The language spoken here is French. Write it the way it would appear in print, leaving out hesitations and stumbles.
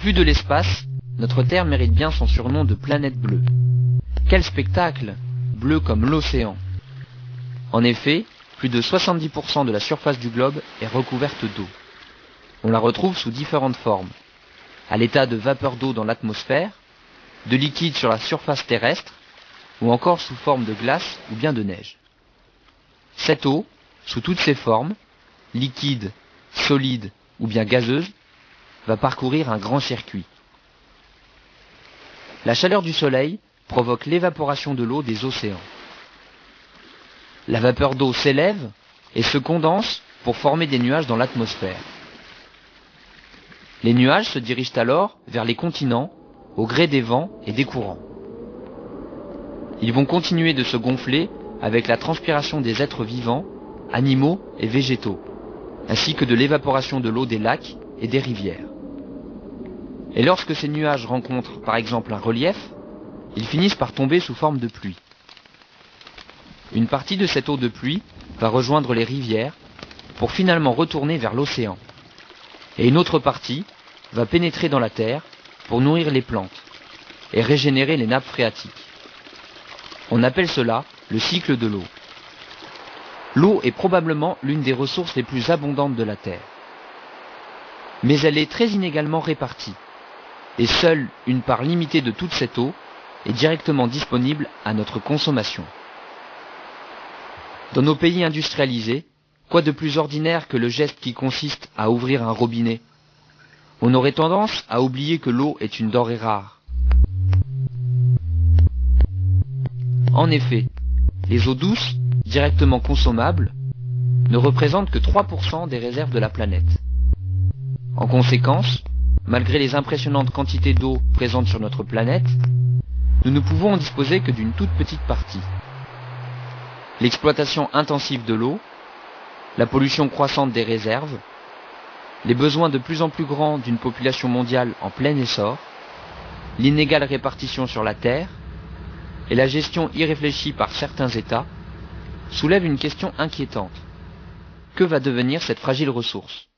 plus de l'espace, notre Terre mérite bien son surnom de planète bleue. Quel spectacle, bleu comme l'océan! En effet, plus de 70% de la surface du globe est recouverte d'eau. On la retrouve sous différentes formes, à l'état de vapeur d'eau dans l'atmosphère, de liquide sur la surface terrestre, ou encore sous forme de glace ou bien de neige. Cette eau, sous toutes ses formes, liquide, solide ou bien gazeuse, va parcourir un grand circuit. La chaleur du soleil provoque l'évaporation de l'eau des océans. La vapeur d'eau s'élève et se condense pour former des nuages dans l'atmosphère. Les nuages se dirigent alors vers les continents au gré des vents et des courants. Ils vont continuer de se gonfler avec la transpiration des êtres vivants, animaux et végétaux, ainsi que de l'évaporation de l'eau des lacs et des rivières. Et lorsque ces nuages rencontrent par exemple un relief, ils finissent par tomber sous forme de pluie. Une partie de cette eau de pluie va rejoindre les rivières pour finalement retourner vers l'océan. Et une autre partie va pénétrer dans la terre pour nourrir les plantes et régénérer les nappes phréatiques. On appelle cela le cycle de l'eau. L'eau est probablement l'une des ressources les plus abondantes de la Terre. Mais elle est très inégalement répartie, et seule une part limitée de toute cette eau est directement disponible à notre consommation. Dans nos pays industrialisés, quoi de plus ordinaire que le geste qui consiste à ouvrir un robinet? On aurait tendance à oublier que l'eau est une denrée rare. En effet, les eaux douces, directement consommables, ne représentent que 3% des réserves de la planète. En conséquence, malgré les impressionnantes quantités d'eau présentes sur notre planète, nous ne pouvons en disposer que d'une toute petite partie. L'exploitation intensive de l'eau, la pollution croissante des réserves, les besoins de plus en plus grands d'une population mondiale en plein essor, l'inégale répartition sur la Terre, et la gestion irréfléchie par certains États, soulèvent une question inquiétante. Que va devenir cette fragile ressource ?